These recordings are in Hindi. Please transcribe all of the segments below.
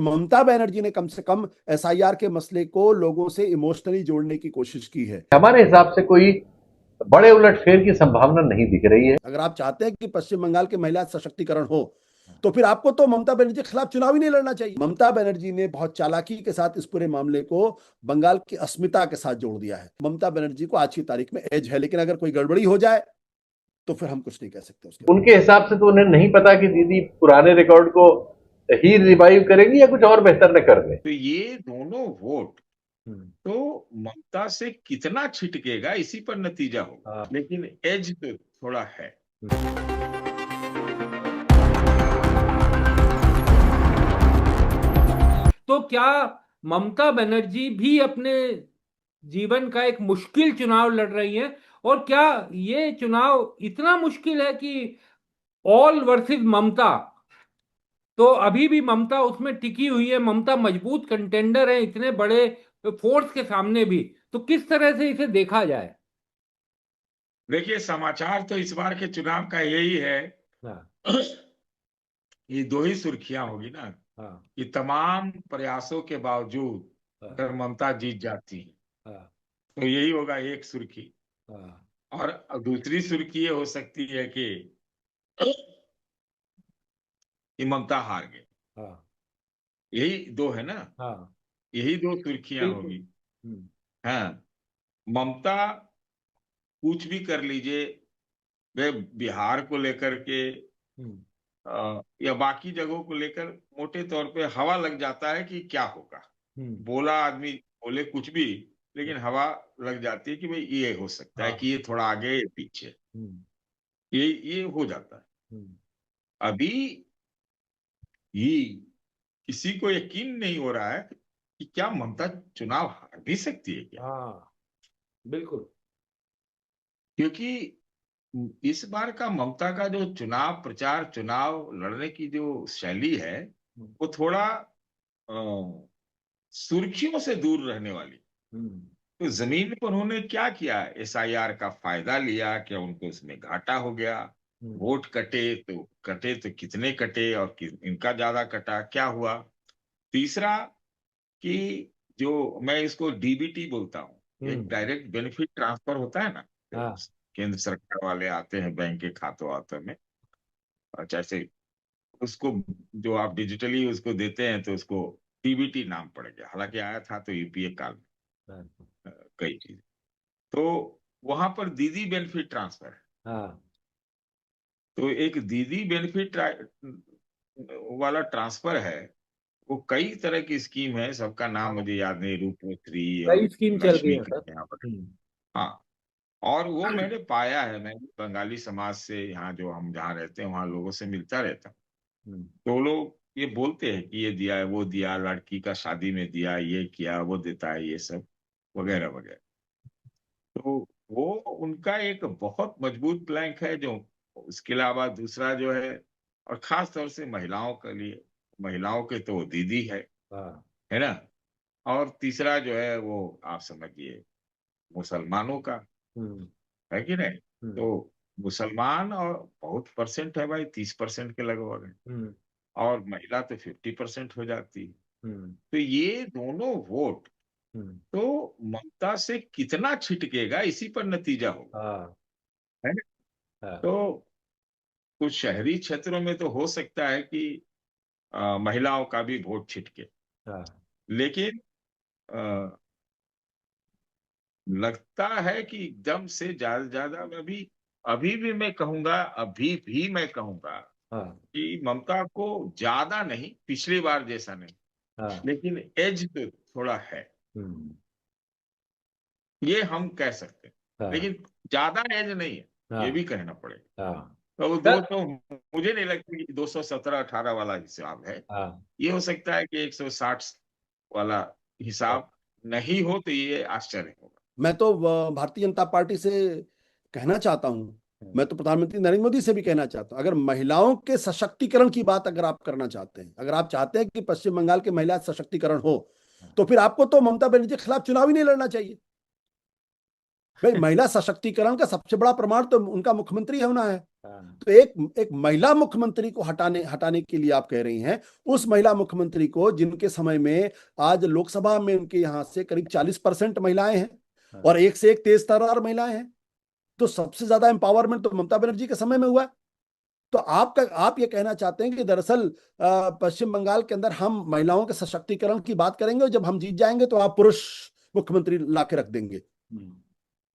ममता बनर्जी ने कम से कम एसआईआर के मसले को लोगों से इमोशनली जोड़ने की कोशिश की है। हमारे हिसाब से कोई बड़े उलटफेर की संभावना नहीं दिख रही है। अगर आप चाहते हैं कि पश्चिम बंगाल के महिला सशक्तिकरण हो तो फिर आपको तो ममता बनर्जी के खिलाफ चुनाव ही नहीं लड़ना चाहिए। ममता बनर्जी ने बहुत चालाकी के साथ इस पूरे मामले को बंगाल की अस्मिता के साथ जोड़ दिया है। ममता बनर्जी को आज की तारीख में एज है, लेकिन अगर कोई गड़बड़ी हो जाए तो फिर हम कुछ नहीं कह सकते उसके। उनके हिसाब से तो उन्हें नहीं पता कि दीदी पुराने रिकॉर्ड को ही रिवाइव करेंगी या कुछ और बेहतर न कर दें। तो ये दोनों वोट तो ममता से कितना छिटकेगा इसी पर नतीजा होगा, लेकिन एज तो थोड़ा है। तो क्या ममता बनर्जी भी अपने जीवन का एक मुश्किल चुनाव लड़ रही हैं, और क्या ये चुनाव इतना मुश्किल है कि ऑल वर्सेस ममता, तो अभी भी ममता उसमें टिकी हुई है, ममता मजबूत कंटेंडर है इतने बड़े फोर्स के सामने भी, तो किस तरह से इसे देखा जाए? देखिए, समाचार तो इस बार के चुनाव का यही है। ये दो ही सुर्खियां होगी ना, कि तमाम प्रयासों के बावजूद अगर ममता जीत जाती तो यही होगा एक सुर्खी, और दूसरी सुर्खी ये हो सकती है कि ममता हार गई। यही दो है ना, यही दो सुर्खियां होगी। हाँ, ममता कुछ भी कर लीजिए, वे बिहार को लेकर के या बाकी जगहों को लेकर मोटे तौर पे हवा लग जाता है कि क्या होगा। बोला आदमी बोले कुछ भी, लेकिन हवा लग जाती है कि भाई ये हो सकता है कि ये थोड़ा आगे ये पीछे, ये हो जाता है। अभी ये किसी को यकीन नहीं हो रहा है कि क्या ममता चुनाव हार भी सकती है क्या। बिल्कुल, क्योंकि इस बार का ममता का जो चुनाव प्रचार, चुनाव लड़ने की जो शैली है, वो थोड़ा सुर्खियों से दूर रहने वाली। तो जमीन पर उन्होंने क्या किया, एसआईआर का फायदा लिया, क्या उनको उसमें घाटा हो गया, वोट कटे तो कितने कटे और इनका ज्यादा कटा, क्या हुआ। तीसरा कि जो मैं इसको डीबीटी बोलता हूँ, एक डायरेक्ट बेनिफिट ट्रांसफर होता है ना, केंद्र सरकार वाले आते हैं बैंक के खातों वातों में, और जैसे उसको जो आप डिजिटली उसको देते हैं तो उसको डीबीटी नाम पड़ गया, हालांकि आया था तो यूपीए काल में कई चीज। तो वहां पर दीदी बेनिफिट ट्रांसफर है। तो एक दीदी बेनिफिट वाला ट्रांसफर है, वो कई तरह की स्कीम है, सबका नाम मुझे याद नहीं, रूपश्री और कई स्कीम चल रही लक्ष्मी है का सर। यहाँ पर। हाँ, और वो मैंने पाया है, मैं बंगाली समाज से यहाँ जो हम जहाँ रहते हैं वहाँ लोगों से मिलता रहता हूँ, तो लोग ये बोलते हैं कि ये दिया है, वो दिया, लड़की का शादी में दिया, ये किया, वो देता है, ये सब वगैरह वगैरह। तो वो उनका एक बहुत मजबूत प्लैंक है। जो उसके अलावा दूसरा जो है, और खास तौर से महिलाओं के लिए, महिलाओं के तो वो दीदी है ना। और तीसरा जो है वो आप समझिए मुसलमानों का है कि नहीं। तो मुसलमान और बहुत परसेंट है भाई, 30% के लगभग है, और महिला तो 50% हो जाती है। तो ये दोनों वोट तो ममता से कितना छिटकेगा इसी पर नतीजा होगा, है ना। तो कुछ शहरी क्षेत्रों में तो हो सकता है कि महिलाओं का भी वोट छिटके, लेकिन अ, लगता है कि एकदम से ज्यादा ज्यादा मैं भी अभी भी मैं कहूंगा, अभी भी मैं कहूंगा कि ममता को ज्यादा नहीं, पिछली बार जैसा नहीं, लेकिन एज तो थोड़ा है, ये हम कह सकते हैं। लेकिन ज्यादा एज नहीं है, ये भी कहना पड़ेगा। तो वो दो तो मुझे नहीं लगता कि 217-18 वाला हिसाब है। ये हो सकता है कि 160 वाला हिसाब नहीं हो, तो ये आश्चर्य होगा। मैं तो भारतीय जनता पार्टी से कहना चाहता हूं, मैं तो प्रधानमंत्री नरेंद्र मोदी से भी कहना चाहता हूं, अगर महिलाओं के सशक्तिकरण की बात अगर आप करना चाहते हैं, अगर आप चाहते हैं कि पश्चिम बंगाल के महिला सशक्तिकरण हो, तो फिर आपको तो ममता बनर्जी के खिलाफ चुनाव ही नहीं लड़ना चाहिए। भाई, महिला सशक्तिकरण का सबसे बड़ा प्रमाण तो उनका मुख्यमंत्री होना है। तो एक महिला मुख्यमंत्री को हटाने हटाने के लिए आप कह रही हैं, उस महिला मुख्यमंत्री को जिनके समय में आज लोकसभा में उनके यहां से करीब 40% महिलाएं हैं और एक से एक तेज तर्रार महिलाएं हैं। तो सबसे ज्यादा एम्पावरमेंट तो ममता बनर्जी के समय में हुआ है। तो आप ये कहना चाहते हैं कि दरअसल पश्चिम बंगाल के अंदर हम महिलाओं के सशक्तिकरण की बात करेंगे और जब हम जीत जाएंगे तो आप पुरुष मुख्यमंत्री ला के रख देंगे।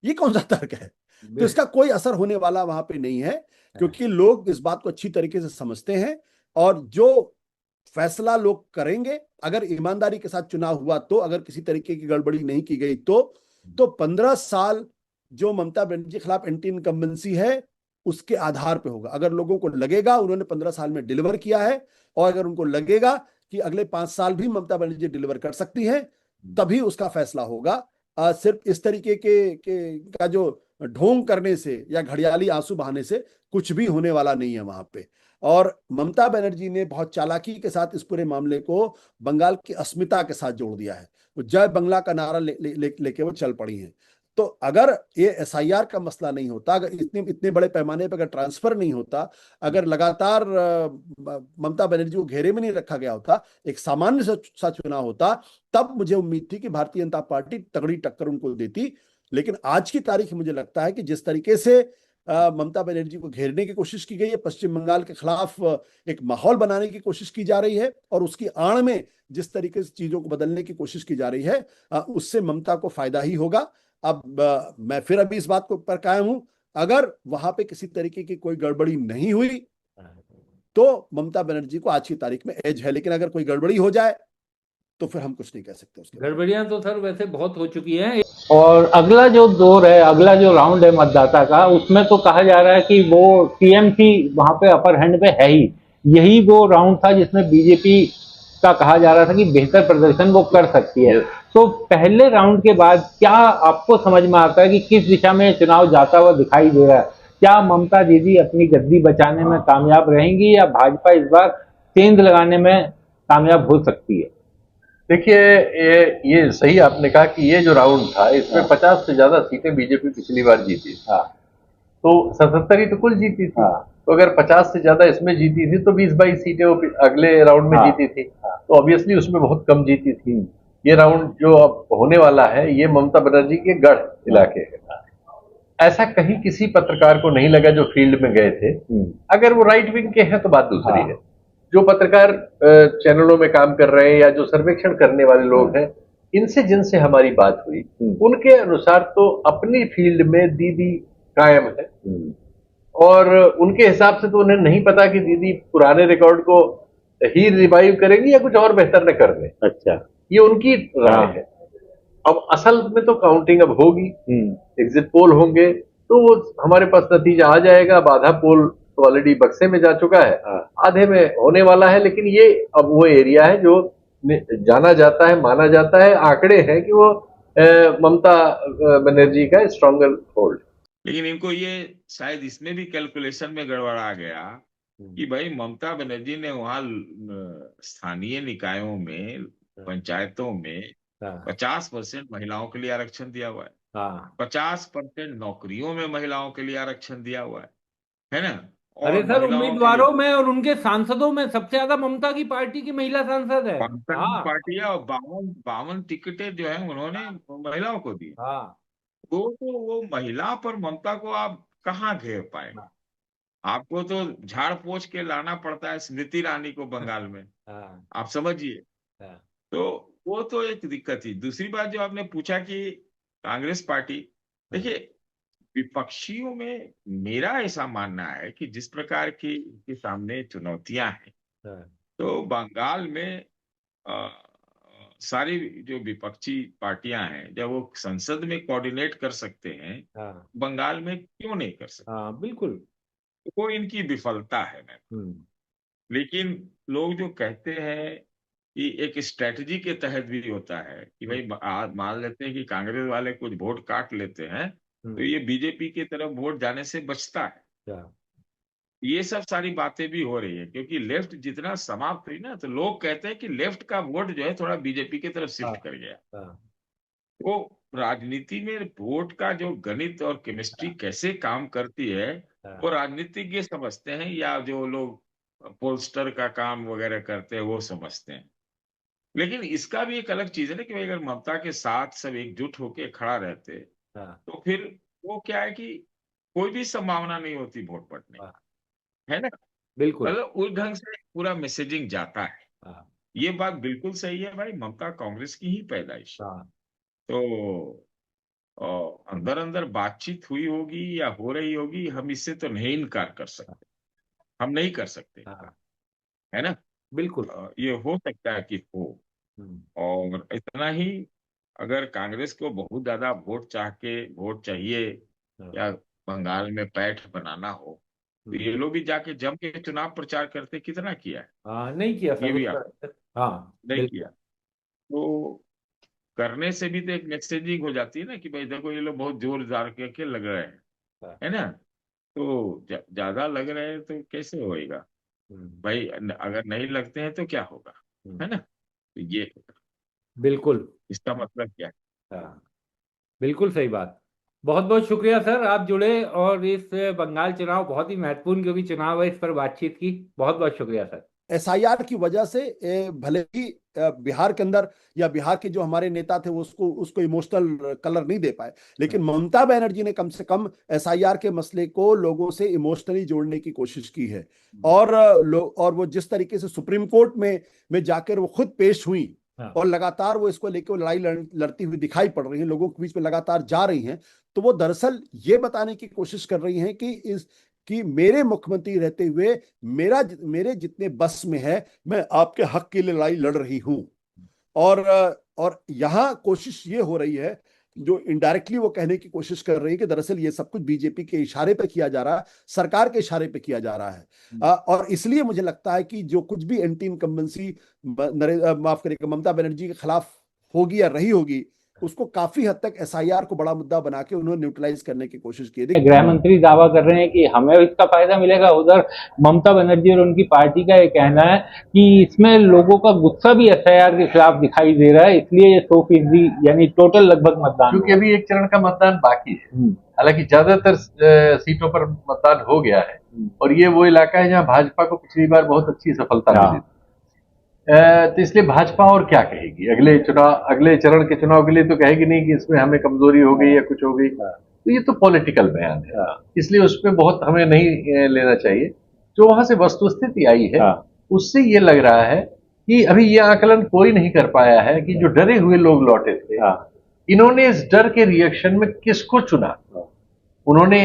ये कौन सा तर्क है? तो इसका कोई असर होने वाला वहां पे नहीं है, क्योंकि लोग इस बात को अच्छी तरीके से समझते हैं और जो फैसला लोग करेंगे, अगर ईमानदारी के साथ चुनाव हुआ तो, अगर किसी तरीके की गड़बड़ी नहीं की गई तो 15 साल जो ममता बनर्जी के खिलाफ एंटी इनकम्बेंसी है उसके आधार पे होगा। अगर लोगों को लगेगा उन्होंने 15 साल में डिलीवर किया है और अगर उनको लगेगा कि अगले 5 साल भी ममता बनर्जी डिलीवर कर सकती है, तभी उसका फैसला होगा। सिर्फ इस तरीके का जो ढोंग करने से या घड़ियाली आंसू बहाने से कुछ भी होने वाला नहीं है वहां पे। और ममता बनर्जी ने बहुत चालाकी के साथ इस पूरे मामले को बंगाल की अस्मिता के साथ जोड़ दिया है। वो जय बंगला का नारा लेके वो चल पड़ी हैं। तो अगर ये एसआईआर का मसला नहीं होता, अगर इतने बड़े पैमाने पर अगर ट्रांसफर नहीं होता, अगर लगातार ममता बनर्जी को घेरे में नहीं रखा गया होता, एक सामान्य सा चुनाव होता, तब मुझे उम्मीद थी कि भारतीय जनता पार्टी तगड़ी टक्कर उनको देती। लेकिन आज की तारीख मुझे लगता है कि जिस तरीके से ममता बनर्जी को घेरने की कोशिश की गई है, पश्चिम बंगाल के खिलाफ एक माहौल बनाने की कोशिश की जा रही है और उसकी आड़ में जिस तरीके से चीजों को बदलने की कोशिश की जा रही है, उससे ममता को फायदा ही होगा। अब मैं फिर अभी इस बात को पर कायम हूं, अगर वहां पे किसी तरीके की कोई गड़बड़ी नहीं हुई तो ममता बनर्जी को आज की तारीख में एज है, लेकिन अगर कोई गड़बड़ी हो जाए तो फिर हम कुछ नहीं कह सकते। उसके गड़बड़ियां तो सर वैसे बहुत हो चुकी हैं। और अगला जो दौर है, अगला जो राउंड है मतदाता का, उसमें तो कहा जा रहा है कि वो टीएमसी वहां पे अपर हैंड पे है ही। यही वो राउंड था जिसमें बीजेपी का कहा जा रहा था कि बेहतर प्रदर्शन वो कर सकती है। तो पहले राउंड के बाद क्या आपको समझ में आता है कि किस दिशा में चुनाव जाता हुआ दिखाई दे रहा है? क्या ममता दीदी अपनी गद्दी बचाने में कामयाब रहेंगी या भाजपा इस बार सेंध लगाने में कामयाब हो सकती है? देखिए, ये सही आपने कहा कि ये जो राउंड था इसमें 50 से ज्यादा सीटें बीजेपी पिछली बार जीती। तो 77 ही तो कुल जीती थी। तो अगर 50 से ज्यादा इसमें जीती थी तो 20-22 सीटें वो अगले राउंड में जीती थी। तो ऑब्वियसली उसमें बहुत कम जीती थी। ये राउंड जो अब होने वाला है ये ममता बनर्जी के गढ़ इलाके है। ऐसा कहीं किसी पत्रकार को नहीं लगा जो फील्ड में गए थे। अगर वो राइट विंग के हैं तो बात दूसरी है। जो पत्रकार चैनलों में काम कर रहे हैं या जो सर्वेक्षण करने वाले लोग हैं, इनसे जिनसे हमारी बात हुई, उनके अनुसार तो अपनी फील्ड में दीदी कायम है और उनके हिसाब से तो उन्हें नहीं पता कि दीदी पुराने रिकॉर्ड को ही रिवाइव करेंगी या कुछ और बेहतर न कर दें। अच्छा, ये उनकी राय है। अब असल में तो काउंटिंग अब होगी, एग्जिट पोल होंगे तो वो हमारे पास नतीजा आ जाएगा। अब आधा पोल तो ऑलरेडी बक्से में जा चुका है, आधे में होने वाला है। लेकिन ये अब वो एरिया है जो जाना जाता है, माना जाता है, आंकड़े हैं कि वो ममता बनर्जी का स्ट्रॉन्गर होल्ड। लेकिन इनको ये शायद इसमें भी कैलकुलेशन में गड़बड़ा गया कि भाई ममता बनर्जी ने वहां स्थानीय निकायों में, पंचायतों में 50% महिलाओं के लिए आरक्षण दिया हुआ है, 50% नौकरियों में महिलाओं के लिए आरक्षण दिया हुआ है ना। अरे सर, उम्मीदवारों में और उनके सांसदों में सबसे ज्यादा ममता की पार्टी की महिला सांसद है। ममता की पार्टी है और 52 टिकटें जो है उन्होंने महिलाओं को दी। तो वो महिला पर ममता को आप कहाँ घेर पाएंगे? आपको तो झाड़ पोंछ के लाना पड़ता है स्मृति ईरानी को बंगाल में, आप समझिए। तो वो तो एक दिक्कत थी। दूसरी बात जो आपने पूछा कि कांग्रेस पार्टी, देखिए विपक्षियों में मेरा ऐसा मानना है कि जिस प्रकार की इनके सामने चुनौतियां हैं, तो बंगाल में सारी जो विपक्षी पार्टियां हैं जब वो संसद में कोऑर्डिनेट कर सकते हैं, बंगाल में क्यों नहीं कर सकते? बिल्कुल, वो इनकी विफलता है। लेकिन लोग जो कहते हैं कि एक स्ट्रेटजी के तहत भी होता है कि भाई मान लेते हैं कि कांग्रेस वाले कुछ वोट काट लेते हैं तो ये बीजेपी की तरफ वोट जाने से बचता है। ये सब सारी बातें भी हो रही है क्योंकि लेफ्ट जितना समाप्त हुई ना, तो लोग कहते हैं कि लेफ्ट का वोट जो है थोड़ा बीजेपी की तरफ शिफ्ट कर गया। वो राजनीति में वोट का जो गणित और केमिस्ट्री कैसे काम करती है वो राजनीतिज्ञ समझते हैं या जो लोग पोलस्टर का काम वगैरह करते हैं वो समझते हैं। लेकिन इसका भी एक अलग चीज है ना कि भाई अगर ममता के साथ सब एकजुट होके खड़ा रहते तो फिर वो क्या है कि कोई भी संभावना नहीं होती वोट पड़ने की, है ना। बिल्कुल। मतलब उस ढंग से पूरा मैसेजिंग जाता है। ये बात बिल्कुल सही है भाई, ममता कांग्रेस की ही पैदाइश है। तो अंदर अंदर बातचीत हुई होगी या हो रही होगी, हम इससे तो नहीं इनकार कर सकते, हम नहीं कर सकते, है ना। बिल्कुल। ये हो सकता है कि हो। और इतना ही, अगर कांग्रेस को बहुत ज्यादा वोट चाहिए या बंगाल में पैठ बनाना हो तो ये लोग भी जाके जम के चुनाव प्रचार करते, कितना किया है। नहीं किया ये सर भी उस आप पर। हाँ नहीं बिल्कुल। किया। तो करने से भी तो एक मैसेजिंग हो जाती है ना कि भाई देखो ये लोग बहुत जोरदार के लग रहे हैं, है ना। तो ज्यादा लग रहे हैं तो कैसे होएगा भाई, अगर नहीं लगते हैं तो क्या होगा, है ना। तो ये बिल्कुल। इसका मतलब क्या है। बिल्कुल सही बात। बहुत बहुत शुक्रिया सर, आप जुड़े और इस बंगाल चुनाव बहुत ही महत्वपूर्ण क्योंकि चुनाव है, इस पर बातचीत की। बहुत बहुत शुक्रिया सर। एसआईआर की वजह से भले ही बिहार के अंदर या बिहार के जो हमारे नेता थे वो उसको उसको इमोशनल कलर नहीं दे पाए, लेकिन ममता बनर्जी ने कम से कम एसआईआर के मसले को लोगों से इमोशनली जोड़ने की कोशिश की है। और और वो जिस तरीके से सुप्रीम कोर्ट में जाकर वो खुद पेश हुई और लगातार वो इसको लेकर लड़ाई लड़ती हुई दिखाई पड़ रही है, लोगों के बीच में लगातार जा रही हैं, तो वो दरअसल ये बताने की कोशिश कर रही हैं कि मेरे मुख्यमंत्री रहते हुए मेरे जितने बस में है मैं आपके हक के लिए लड़ाई लड़ रही हूं। और यहां कोशिश ये हो रही है, जो इनडायरेक्टली वो कहने की कोशिश कर रही है कि दरअसल ये सब कुछ बीजेपी के इशारे पे किया जा रहा है, सरकार के इशारे पे किया जा रहा है। और इसलिए मुझे लगता है कि जो कुछ भी एंटी इनकम्बेंसी माफ करिएगा ममता बनर्जी के खिलाफ होगी या रही होगी, उसको काफी हद तक एसआईआर को बड़ा मुद्दा बना के उन्होंने न्यूट्रलाइज करने की कोशिश की। गृह मंत्री दावा कर रहे हैं कि हमें इसका फायदा मिलेगा, उधर ममता बनर्जी और उनकी पार्टी का ये कहना है कि इसमें लोगों का गुस्सा भी एसआईआर के खिलाफ दिखाई दे रहा है, इसलिए ये 100% यानी टोटल लगभग मतदान, क्योंकि अभी एक चरण का मतदान बाकी है। हालांकि ज्यादातर सीटों पर मतदान हो गया है और ये वो इलाका है जहां भाजपा को पिछली बार बहुत अच्छी सफलता मिली। तो इसलिए भाजपा और क्या कहेगी अगले चरण के चुनाव के लिए, तो कहेगी नहीं कि इसमें हमें कमजोरी हो गई या कुछ हो गई। तो ये तो पॉलिटिकल बयान है, इसलिए उसमें बहुत हमें नहीं लेना चाहिए। जो वहां से वस्तुस्थिति आई है उससे ये लग रहा है कि अभी ये आकलन कोई नहीं कर पाया है कि जो डरे हुए लोग लौटे थे, इन्होंने इस डर के रिएक्शन में किसको चुना। उन्होंने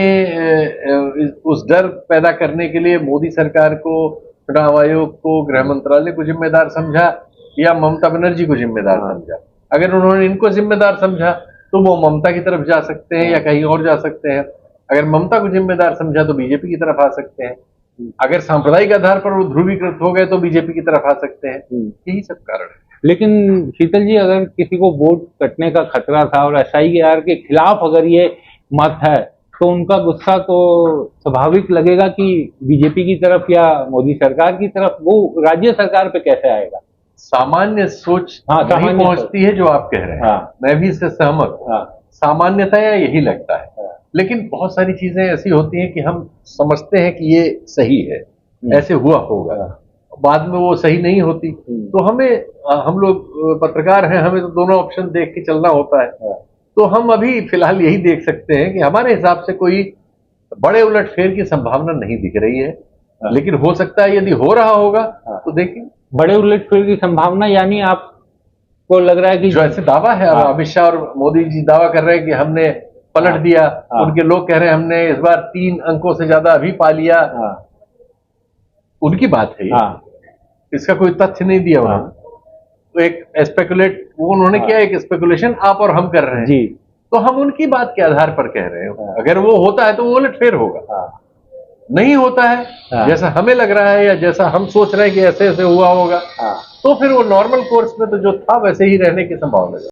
उस डर पैदा करने के लिए मोदी सरकार को, चुनाव आयोग को, गृह मंत्रालय को जिम्मेदार समझा या ममता बनर्जी को जिम्मेदार समझा। अगर उन्होंने इनको जिम्मेदार समझा तो वो ममता की तरफ जा सकते हैं या कहीं और जा सकते हैं। अगर ममता को जिम्मेदार समझा तो बीजेपी की तरफ आ सकते हैं। अगर सांप्रदायिक आधार पर वो ध्रुवीकृत हो गए तो बीजेपी की तरफ आ सकते हैं। यही सब कारण है। लेकिन शीतल जी, अगर किसी को वोट कटने का खतरा था और एसआईआर के खिलाफ अगर ये मत है तो उनका गुस्सा तो स्वाभाविक लगेगा कि बीजेपी की तरफ या मोदी सरकार की तरफ। वो राज्य सरकार पे कैसे आएगा? सामान्य सोच नहीं पहुंचती है जो आप कह रहे हैं। मैं भी इससे सहमत हूँ। सामान्यतया यही लगता है, लेकिन बहुत सारी चीजें ऐसी होती हैं कि हम समझते हैं कि ये सही है, ऐसे हुआ होगा, बाद में वो सही नहीं होती। तो हम लोग पत्रकार हैं, हमें तो दोनों ऑप्शन देख के चलना होता है। तो हम अभी फिलहाल यही देख सकते हैं कि हमारे हिसाब से कोई बड़े उलटफेर की संभावना नहीं दिख रही है, लेकिन हो सकता है यदि हो रहा होगा तो देखिए। बड़े उलटफेर की संभावना यानी आपको लग रहा है कि जो ऐसे दावा है, अमित शाह और मोदी जी दावा कर रहे हैं कि हमने पलट दिया, उनके लोग कह रहे हैं हमने इस बार 3 अंकों से ज्यादा अभी पा लिया, उनकी बात है। इसका कोई तथ्य नहीं दिया उन्होंने। तो एक वो उन्होंने किया, एक स्पेकुलेशन आप और हम कर रहे हैं जी। तो हम उनकी बात के आधार पर कह रहे हैं। अगर वो होता है तो वो उलटफेर होगा। नहीं होता है जैसा हमें लग रहा है या जैसा हम सोच रहे हैं कि ऐसे ऐसे हुआ होगा, तो फिर वो नॉर्मल कोर्स में तो जो था वैसे ही रहने की संभावना है।